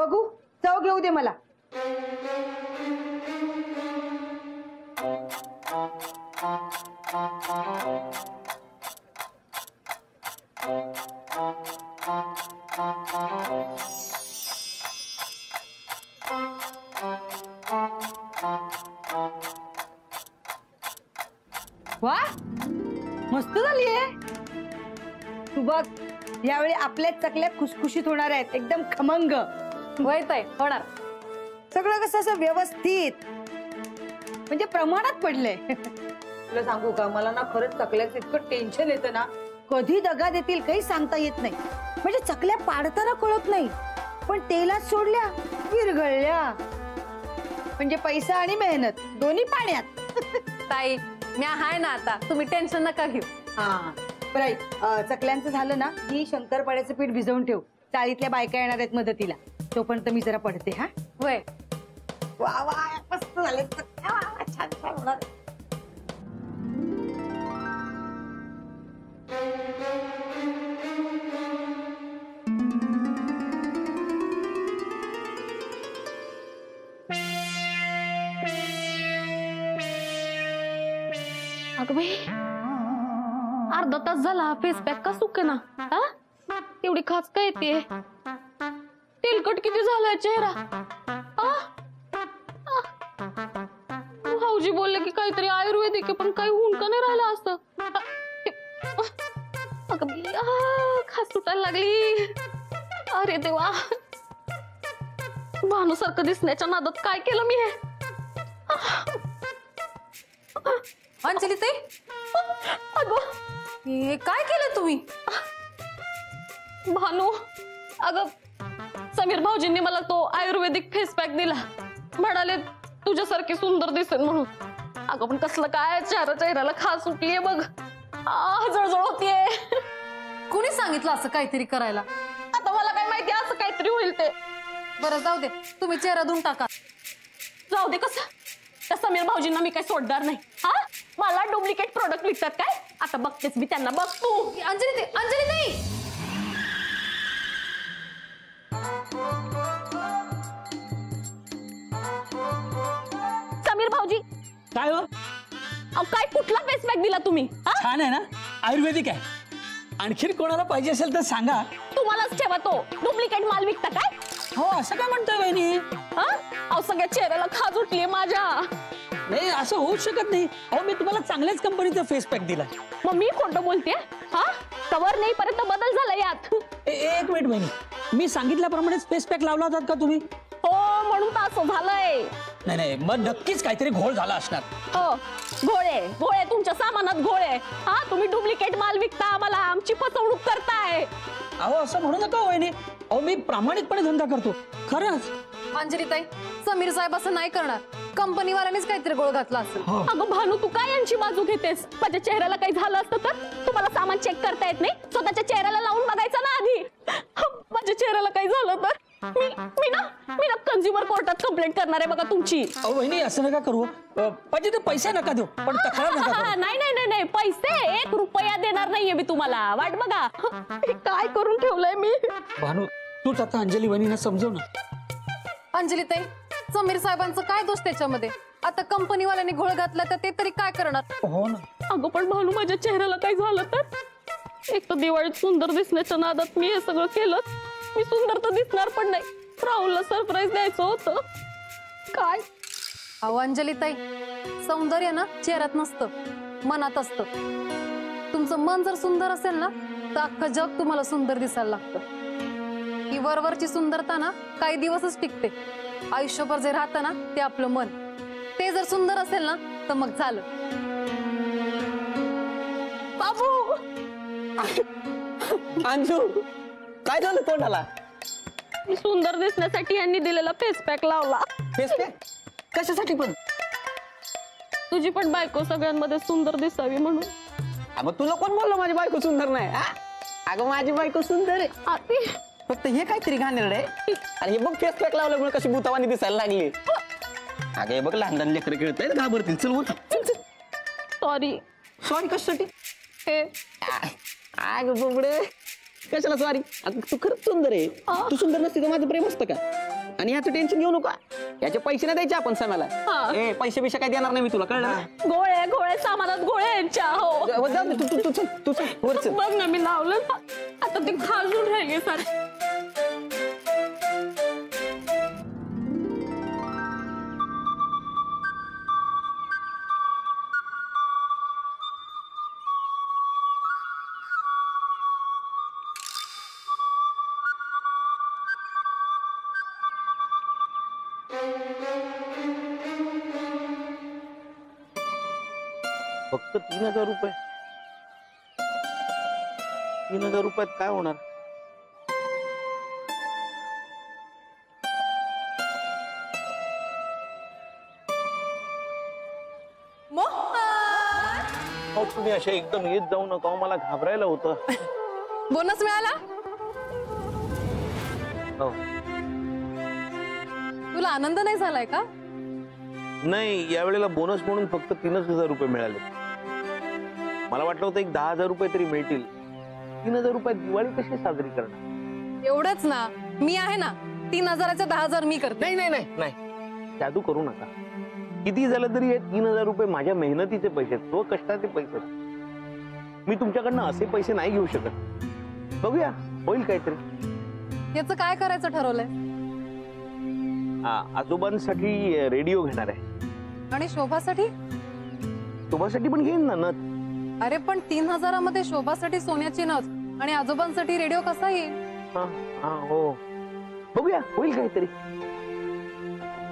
बघू, चव घेऊ दे मला. वा, मस्त झालीये. तू बघ, यावेळी आपल्या चकल्या खुसखुशीत होणार आहेत, एकदम खमंग. वैत आहे होणार. सगळं कसं असं व्यवस्थित, म्हणजे प्रमाणात पडलंय. तुला सांगू का, मला ना खरंच चकल्याचं इतकं टेन्शन येतं ना, कधी दगा देतील काही सांगता येत नाही. म्हणजे चकल्या पाडताना कळत नाही, पण तेलात सोडल्या विरघळल्या. म्हणजे पैसा आणि मेहनत दोन्ही पाण्यात. ताई मी आहे ना आता, तुम्ही टेन्शन नका घेऊ. हा बरं, चकल्यांचं झालं ना की शंकरपाड्याचं पीठ भिजवून ठेव. चाळीतल्या बायका येणार आहेत मदतीला, तोपर्यंत मी जरा पडते. हा वय. वा वा, मस्त झाले. छान छान होणार. अगं बाई, अर्धा तास झाला फेस पॅक का सुके ना. एवढी खास काय येते, तेलकट किती झालाय चेहरा. भाऊजी बोलले की काहीतरी आयुर्वेदिक आहे, पण काही होऊन का नाही राहिलं असं. अगं बाई, खास सुटायला लागली. अरे देवा, भानूसारखं दिसण्याच्या नादात काय केलं मी. हे अंजली ताई, अगं हे काय केलं तुम्ही. भानू, अगं समीर भाऊजींनी मला तो आयुर्वेदिक फेस पॅक दिला, म्हणाले तुझ्यासारखी सुंदर दिसेल म्हणून. अगं पण कसलं काय, चेहऱ्याला खास सुटलीये बघ, जळजळ होतीये. कोणी सांगितलं असं काहीतरी करायला. आता मला काय माहिती असं काहीतरी होईल ते. बरं जाऊ दे, तुम्ही चेहरा धुवून टाका. जाऊ दे, कसं त्या समीर भाऊजींना मी काही सोडणार नाही. हा, मला डुप्लिकेट प्रोडक्ट विकतात काय, आता बघतेच मी त्यांना. बघ तू. अंजली नाही. समीर भाऊजी काय हो, काय कुठला फेस पॅक दिला तुम्ही. छान आहे ना, आयुर्वेदिक आहे. आणखीन कोणाला पाहिजे असेल तर सांगा. तुम्हालाच ठेवा, तो डुप्लिकेट माल विकता काय. हो, असं काय म्हणतोय वहिनी. सगळ्या चेहऱ्याला खाज उठलीये माझ्या. नाही, असं होऊ शकत नाही. अहो, मी तुम्हाला चांगल्याच कंपनीचा फेस पॅक दिला. मग मी खोटं बोलते. कवर नाही पर्यंत बदल झाला यात. एक मिनिट वहिनी, मी सांगितल्याप्रमाणेच फेस पॅक लावला होता का तुम्ही. हो, म्हणून तर असं झालंय. नाही, मग नक्कीच काहीतरी घोळ झाला असणार. हो, घोळे तुमच्या सामानात घोळे. तुम्ही डुप्लिकेट माल विकता, आम्हाला आमची फसवणूक करताय. अहो, असं म्हणू नका वहिनी. अहो, मी प्रामाणिकपणे धंदा करतो, खरंच. अंजली ताई, समीर साहेब असं नाही करणार. कंपनीवाल्यानेच काहीतरी गोळ घातला असेल. अगं भानू, तू काय यांची बाजू घेतेस. माझ्या चेहऱ्याला काही झालं असतं तर तुम्हाला सामान चेक करता येत नाही. स्वतःच्या चेहऱ्याला लावून बघायचं ना आधी. माझ्या चेहऱ्याला काही झालं तर मी ना कंझ्युमर कोर्टात कंप्लेंट करणार आहे बघा तुमची. अहो वहिनी, असं नका करू. पाहिजे तर पैसे नका देऊ, पण तक्रार नका करू. नाही, पैसे 1 रुपया देणार नाहीये मी तुम्हाला. वाट बघा, काय करून ठेवलंय मी. भानू, तूच आता अंजली वहिनीला समजव ना. अंजली ताई, समीर साहेबांचं काय दोष त्याच्यामध्ये. आता कंपनीवाल्यांनी घोळ घातला तर ते तरी काय करणार. हो ना. अगं पण भानू, माझ्या चेहऱ्याला काय झालं तर. एक तर दिवाळीत सुंदर दिसण्याच्या नादात मी हे सगळं केलं. मी सुंदर तर दिसणार पण नाही. राहुलला सरप्राईज द्यायचं होतं. काय. अहो अंजली ताई, सौंदर्य ना चेहऱ्यात नसतं, मनात असतं. तुमचं मन जर सुंदर असेल ना, तर अख्खं जग तुम्हाला सुंदर दिसायला लागतं. ही वरवरची सुंदरता ना काही दिवसच टिकते. आयुष्यभर जे राहतं ना ते आपलं मन. ते जर सुंदर असेल ना तर मग झालं. बाबू, अंजू, काय झालं तोंडाला. सुंदर दिसण्यासाठी यांनी दिलेला फेस पॅक लावला. फेस पॅक कशासाठी पण. तुझी पण बायको सगळ्यांमध्ये सुंदर दिसावी म्हणून. मग तुला कोण बोललो माझी बायको सुंदर नाही. अगं माझी बायको सुंदर आहे, फक्त हे काहीतरी घाणेरडं आहे. आणि हे बघ, फेस पॅक लावल्यामुळे कशी भूतावानी दिसायला लागली. अगं हे बघ, लहान लहान लेकरं खेळत आहेत, घाबरतील. चल उठ. सॉरी कशासाठी. हे अगं बुबडे, कशाला सॉरी, तू खरंच सुंदर आहे. तू सुंदर नसती तर माझं प्रेम असतं का? आणि याचं टेन्शन घेऊ नका, याचे पैसे नाही द्यायचे आपण सणाला. ए पैसे बिशे काय देणार नाही मी तुला, कळलं ना? गोळे गोळे सामानात गोळे यांच्या. हो जाऊ दे, तू चल वरच. बघ ना मी लावलं ना, आता ते खाजून राहिले सारे. फक्त 3,000 रुपये. 3,000 रुपयात काय होणार? अहो, तुम्ही अशा एकदम येत जाऊ नका, अहो, मला घाबरायला होतं. बोनस मिळाला हो. तुला आनंद नाही झालाय का? नाही, यावेळेला बोनस म्हणून फक्त 3,000 रुपये मिळाले. मला वाटलं होतं एक 10,000 रुपये तरी मिळतील. 3,000 रुपयात दिवाळी कशी साजरी करणार? एवढंच ना, मी आहे ना. 3,000चे 10,000 मी करते. नाही नाही नाही नाही, जादू करू नका. किती झालं तरी हे 3,000 रुपये माझ्या मेहनतीचे पैसे, स्व कष्टाचे पैसे. मी तुमच्याकडनं असे पैसे नाही घेऊ शकत. बघूया, होईल काहीतरी. याचं काय करायचं ठरवलंय? आजोबांसाठी रेडिओ घेणार आहे. आणि शोभासाठी? शोभासाठी पण घेईन ना नथ. अरे पण 3,000मध्ये शोभासाठी सोन्याची नथ आणि आजोबांसाठी रेडिओ कसा येईल? हा हा हो, बघूया, होईल काहीतरी.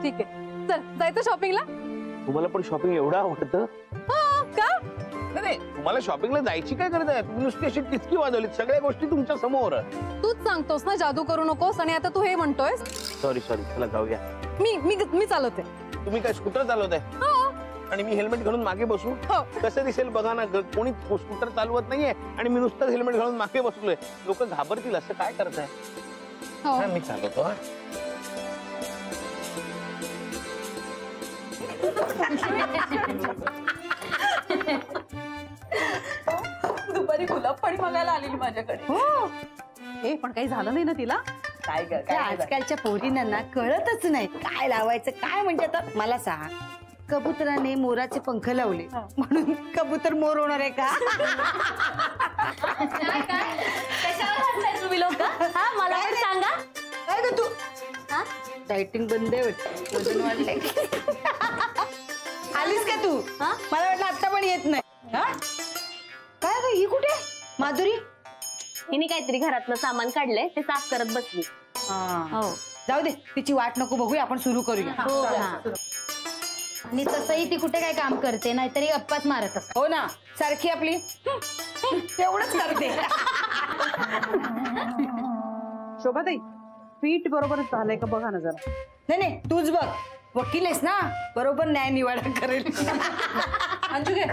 ठीक आहे, चल जायचं शॉपिंगला. तुम्हाला पण शॉपिंग एवढं आवडतं? का? नाही, तुम्हाला शॉपिंगला जायची काय गरज आहे? तुम्ही नुसती अशी टिचकी वाजवलीत, सगळ्या गोष्टी तुमच्या समोर. तूच सांगतोस ना जादू करू नकोस, आणि आता तू हे म्हणतोयस. सॉरी सॉरी, चला जाऊया. मी चालवते. तुम्ही काय स्कूटर चालवताय? आणि मी हेल्मेट घालून मागे बसू? हो. कसं दिसेल बघा ना, कोणी स्कूटर चालवत नाहीये आणि मी नुसतं हेल्मेट घालून मागे बसलोय. लोक घाबरतील, असं काय करताय? हो. मी चालवतो. हा. दुपारी गुलाब पाणी मागायला आलेली माझ्याकडे. हे पण काही झालं नाही ना तिला? काय ग, काय आजकालच्या पोरींना ना कळतच नाही काय लावायचं काय. म्हणजे आता मला सांग, कबुतराने मोराचे पंख लावले म्हणून कबूतर मोर होणार आहे का? तुम्ही लोक मला पण सांगा. काय ग तू? डायटिंग बंद आहे वाटतं, वजन वाढलंय. आलीस का तू? मला वाटलं आता पण येत नाही. हा काय ग, ही कुठे माधुरी? हिने काहीतरी घरातलं सामान काढलंय, ते साफ करत बसली. हो, जाऊ दे, तिची वाट नको बघूया, आपण सुरू करूया. आणि तसंही ती कुठे काय काम करते, नाहीतरी गप्पाच मारत असते. हो ना, सारखी आपली एवढंच करते. शोभाताई, पीठ बरोबरच झालंय का बघा ना जरा. नाही नाही, तूच बघ, वकील आहेस ना, बरोबर न्याय निवाडा करेल. अंजू घे.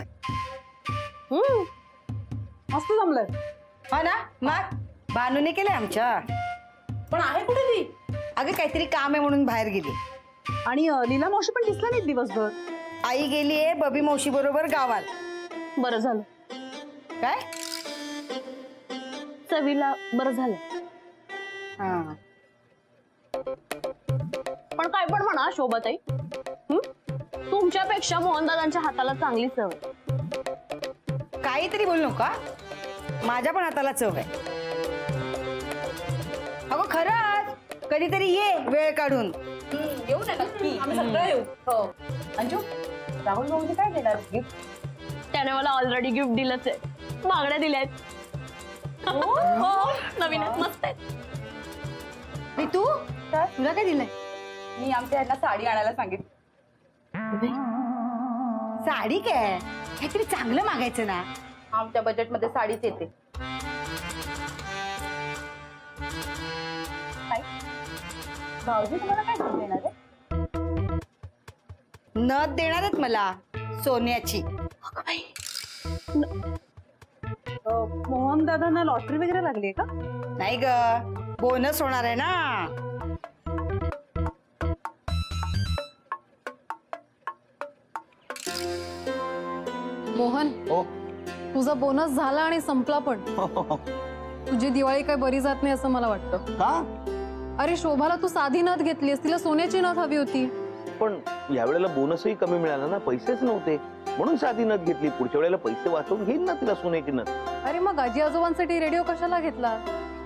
मस्त जमलंय. हा ना, मग भानूने केले आमच्या. पण आहे कुठे ती? अगं काहीतरी काम आहे म्हणून बाहेर गेली. आणि लीला मावशी पण दिसला नाही दिवसभर. आई गेलीये बबी मावशी बरोबर गावात. बरं झालं, काय? चवीला बरं झालं. हा, पण काय पण म्हणा शोभाताई, तुमच्यापेक्षा मोहनदादांच्या हाताला चांगली सवय. काहीतरी बोलू नका, माझ्या पण हाताला चव आहे. अगं खरंच, कधीतरी ये वेळ काढून. येऊ ना नक्की, आम्ही सगळं येऊ. हो. अंजू, राहुल भाऊजी काय देणार गिफ्ट? त्याने मला ऑलरेडी गिफ्ट दिलंच आहे, मागण्या दिल्यात. हो, नवीन आहेत, मस्त आहेत. मी तू तुला काय दिलंय? मी आमच्या यांना साडी आणायला सांगितलं. साडी काय? काहीतरी चांगलं मागायचं ना. आमच्या बजेट मध्ये साडीच येते. भाऊजी तुम्हाला काय गिफ्ट देणार आहे? नथ देणार आहेत मला, सोन्याची. मोहन दादांना लॉटरी वगैरे लागली का? नाही ग, बोनस होणार आहे ना. मोहन, हो. तुझा बोनस झाला आणि संपला पण. तुझी दिवाळी काय बरी जात नाही असं मला वाटतं. का? अरे शोभाला तू साधी नथ घेतलीस, तिला सोन्याची नथ हवी होती. पण यावेळेला बोनसही कमी मिळाला ना, पैसेच नव्हते म्हणून साधी नथ घेतली. पुढच्या वेळेला पैसे वाचवून घेईन ना तिला सोन्याची नथ. अरे मग आजी आजोबांसाठी रेडिओ कशाला घेतला?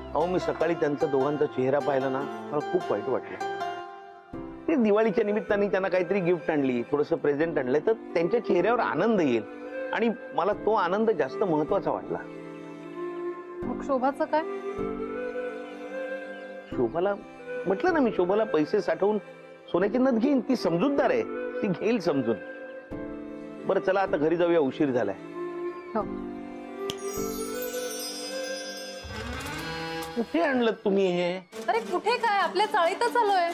अहो मी सकाळी त्यांचा दोघांचा चेहरा पाहिला ना, मला खूप वाईट वाटलं. ते दिवाळीच्या निमित्ताने त्यांना काहीतरी गिफ्ट आणली, थोडस प्रेझेंट आणलंय, तर त्यांच्या चेहऱ्यावर आनंद येईल आणि मला तो आनंद जास्त महत्वाचा वाटला. मग शोभाचं काय? शोभाला म्हटलं ना मी, शोभाला पैसे साठवून सोन्याची नथ घेईन. ती समजूतदार आहे, ती घेईल समजून. बरं चला आता घरी जाऊया, उशीर झालाय. हो. कुठे आणलं तुम्ही हे? अरे कुठे काय, आपल्या चाळीतच आलोय.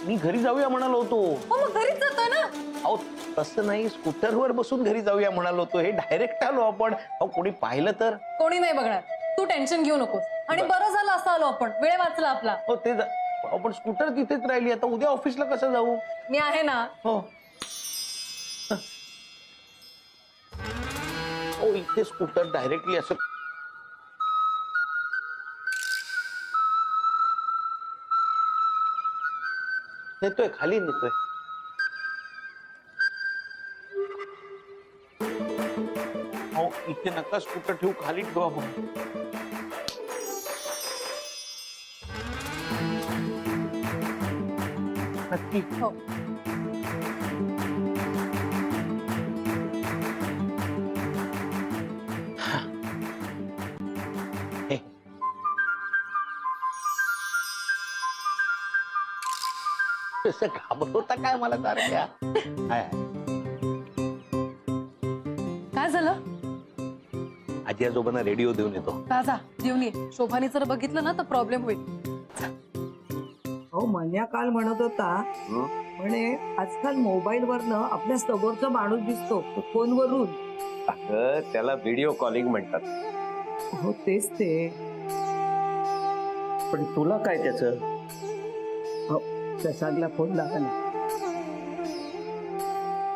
मी घरी जाऊया म्हणालो होतो. हो मग घरीच जातोय ना. अहो तसं नाही, स्कूटरवर बसून घरी जाऊया म्हणालो होतो. हे डायरेक्ट आलो आपण. अहो कोणी पाहिलं तर? कोणी नाही बघणार, तू टेन्शन घेऊ नकोस. आणि बरं झालं असं आलो आपण, वेळ वाचला आपला. हो ते आपण स्कूटर तिथेच राहिली, आता उद्या ऑफिसला कसं जाऊ? मी आहे ना. हो इथे स्कूटर डायरेक्टली असं नेतोय, खाली नेतोय. हो इथे नका स्कूटर ठेवू, खाली ठेवा. नक्की. हो. कसं घाबरवता काय मला सारख्या? काय झालं? आजी आजोबांना रेडिओ देऊन येतो. राजा जेवणी, शोभाने जर बघितलं ना तर प्रॉब्लेम होईल. हो मन्या काल म्हणत होता, म्हणे आजकाल मोबाईल वरनं आपल्या समोरचा माणूस दिसतो फोनवरून. त्याला व्हिडिओ कॉलिंग म्हणतात. हो तेच ते. पण तुला काय त्याचं? हो शशांकला फोन लावा ना.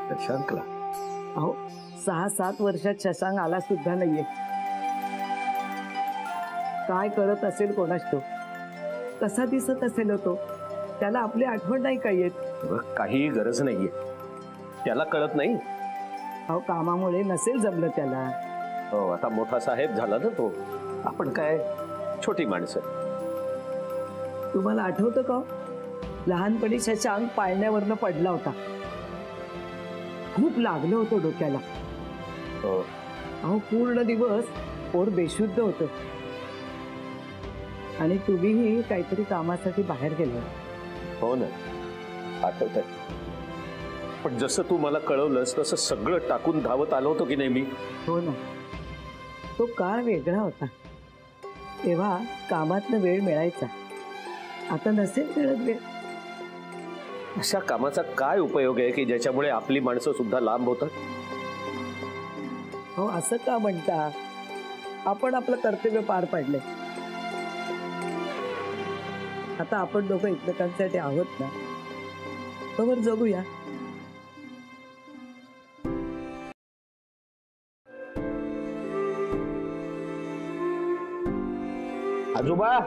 शशांकला? अहो 6-7 वर्षात शशांक आला सुद्धा नाहीये. काय करत असेल कोणास ठाऊक, कसा दिसत असेल तो, त्याला आपली आठवण नाही काय येत. काही गरज नाहीये, त्याला कळत नाही. अहो कामामुळे नसेल जमलं त्याला. हो आता मोठा साहेब झाला ना तो, आपण काय छोटी माणसं. तुम्हाला आठवतं का लहानपणी शशांक पाळण्यावरनं पडला होता, खूप लागलं होतं डोक्याला. हो. अहो पूर्ण दिवस पोट बेशुद्ध होतं आणि तुम्हीही काहीतरी कामासाठी बाहेर गेला. हो ना आठवत आहे. पण जसं तू मला कळवलंस तसं सगळं टाकून धावत आलो होतो की नाही मी. हो ना, तो काळ वेगळा होता. तेव्हा कामातनं वेळ मिळायचा, आता नसेल मिळत वेळ. अशा कामाचा काय उपयोग आहे की ज्याच्यामुळे आपली माणसं सुद्धा लांब होतात? हो असं का म्हणता? आपण आपलं कर्तव्य पार पाडलंय. आता आपण दोघं एकमेकांसाठी आहोत ना, तोवर जगूया. आजोबा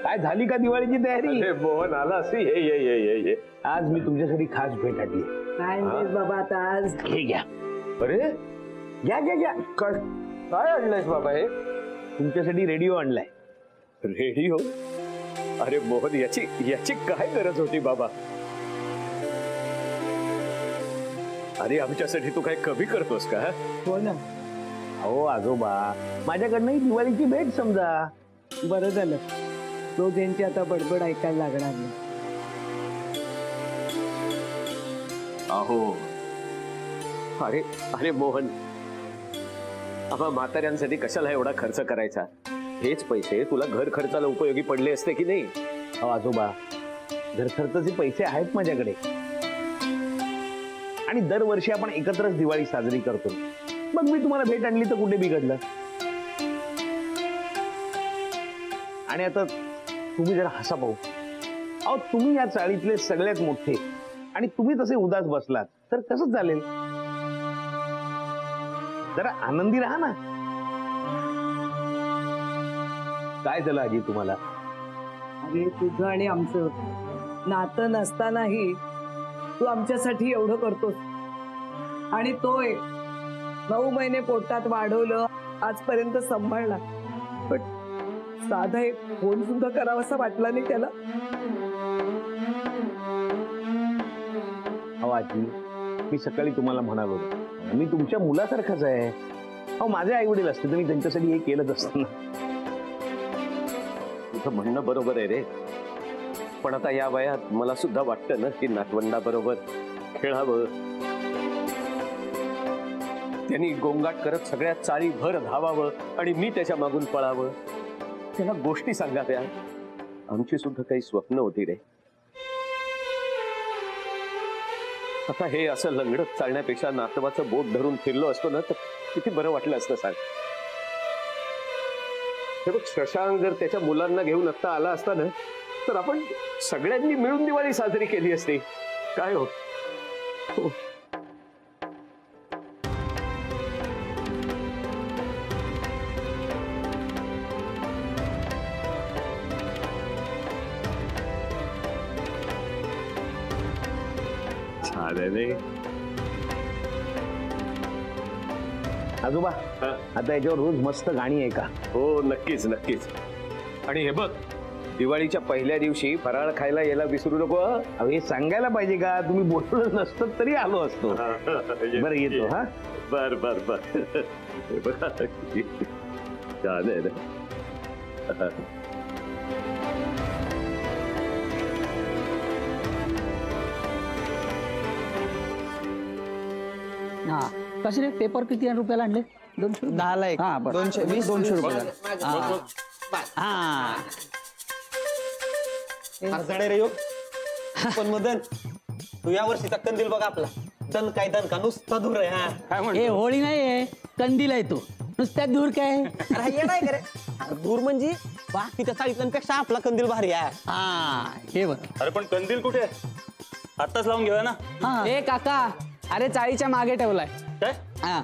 काय झाली का दिवाळीची तयारी? अरे मोहन आला असे. ये ये ये ये ये. आज मी तुमच्यासाठी खास भेट आणली. काय नाही बाबा आता आज. हे घ्या. अरे घ्या घ्या घ्या. काय काय आणलंयस बाबा हे? तुमच्यासाठी रेडिओ आणलाय. रेडिओ? अरे मोहन याची याची काय गरज होती बाबा? अरे आमच्यासाठी तू काय कमी करतोस का? हो ना. अहो आजोबा माझ्याकडनं ही दिवाळीची भेट समजा. बरं झालं, रोज यांची आता बडबड ऐकायला लागणार नाही. अहो अरे अरे मोहन, आम्हा म्हाताऱ्यांसाठी कशाला एवढा खर्च करायचा? हेच पैसे तुला घर खर्चाला उपयोगी पडले असते की नाही? अहो आजोबा घर खर्चाचे पैसे आहेत माझ्याकडे आणि दरवर्षी आपण एकत्रच दिवाळी साजरी करतो. मग मी तुम्हाला भेट आणली तर कुठे बिघडलं? आणि आता तुम्ही जरा हसा पाहू. अहो तुम्ही या चाळीतले सगळ्यात मोठे आणि तुम्ही तसे उदास बसलात तर कसं चालेल? जरा आनंदी राहा ना. काय झालं आजी तुम्हाला? अरे तुझं आणि आमचं नातं नसतानाही तू आमच्यासाठी एवढं करतोस आणि तो एक 9 महिने पोटात वाढवलं, आजपर्यंत सांभाळला, पण साधा एक फोन सुद्धा करावासा वाटला नाही त्याला. अहो आजी, मी सकाळी तुम्हाला म्हणालो मी तुमच्या मुलासारखाच आहे. अहो माझे आई वडील असते तर मी त्यांच्यासाठी हे केलंच असतं ना. तुझं म्हणणं बरोबर आहे रे, पण आता या वयात मला सुद्धा वाटतं ना की नातवंडाबरोबर खेळावं. त्यांनी गोंगाट करत सगळ्या चाळी भर धावावं आणि मी त्याच्या मागून पळावं. त्याला गोष्टी सांगाव्या. आमची सुद्धा काही स्वप्न होती रे. आता हे असं लंगडत चालण्यापेक्षा नातवाचं बोट धरून फिरलो असतो ना तर किती बरं वाटलं असतं सांग. हे बघ, शशांक जर त्याच्या मुलांना घेऊन आत्ता आला असता ना तर आपण सगळ्यांनी मिळून दिवाळी साजरी केली असती. काय हो, छान आहे रे. आजोबा आता याच्यावर रोज मस्त गाणी आहे का? हो नक्कीच नक्कीच. आणि हे बघ, दिवाळीच्या पहिल्या दिवशी फराळ खायला यायला विसरू नको. अहो हे सांगायला पाहिजे का? तुम्ही बोललं नसतं तरी आलो असतो. बरं येतो. हा बर बर बर. हे बघा किती छान आहे ना. हा कसे रे पेपर किती रुपयाला आणले? 200 10 ला एक. हा बरं. 220 200 रुपये. हा अडचण रे यो. पण मदन तू या वर्षीचा कंदील बघा आपला. दन काय दन का नुसता दूर आहे. हा काय हे होळी नाही आहे, कंदील आहे तो. नुसत्यात दूर काय? अरे हे नाही करे दूर म्हणजे बाकीच्या साडीतल्यांपेक्षा आपला कंदील भारी आहे. हा हे बरं. अरे पण कंदील कुठे? आत्ताच लावून घेऊया ना. हा ए काका, अरे चाळीच्या मागे ठेवलाय. काय? हा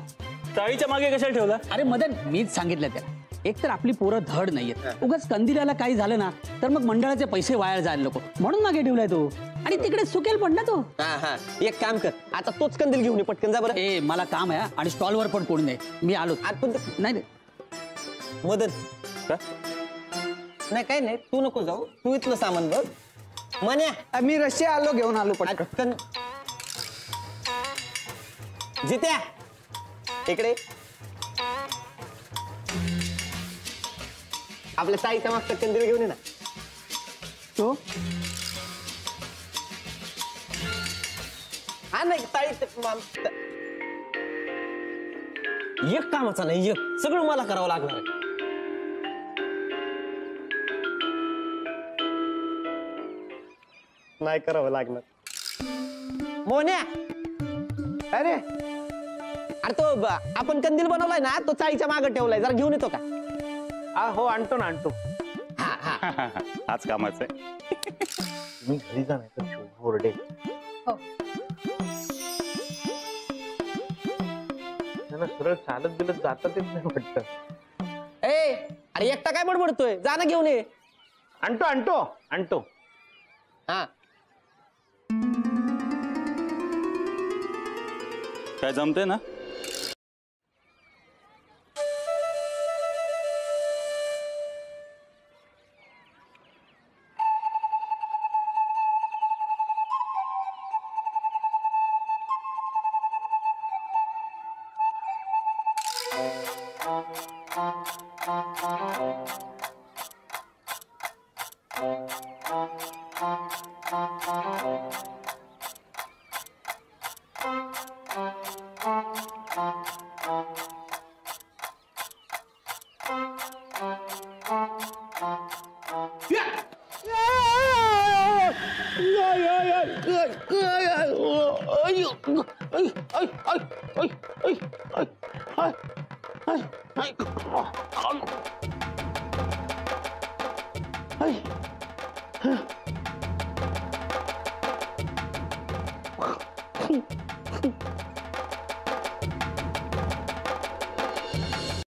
चाळीच्या मागे कशाला ठेवला? अरे मदन मीच सांगितलं त्याला. एक तर आपली पोरं धड नाहीयेत. उगाच कंदिलाला काही झालं ना तर मग मंडळाचे पैसे वाया जायला नको म्हणून मागे ठेवलाय तो. आणि तिकडे सुकेल पण ना तो. एक काम कर, आता तोच कंदील घेऊन ये पटकन. जा बरं. ए मला काम आहे आणि स्टॉलवर पण कोणी नाही. मी आलो. नाही नाही मदन नाही काय नाही, तू नको जाऊ. तू इथलं सामान बघ. मन्या मी रशिया आलो, घेऊन आलो पटकन. जित्या इकडे. आपल्या साईच्या मागचा कंदील घेऊन ये ना. तो हा नाही साईच एक कामाचा नाही, एक सगळं मला करावं लागणार आहे. नाही करावं लागणार. मोन्या अरे अरे तो आपण कंदील बनवलाय ना, तो चाळीच्या मागे ठेवलाय. जरा घेऊन येतो का? हो आणतो ना आणतो. आज कामाचं आहे. मी घरी जाणार तर ओरडे. त्यांना सरळ चालत बिलत जाता येत नाही वाटतं. ए अरे एकटा काय बडबडतोय? जा ना घेऊन ये. आणतो आणतो आणतो. हा काय जमते ना? Hey!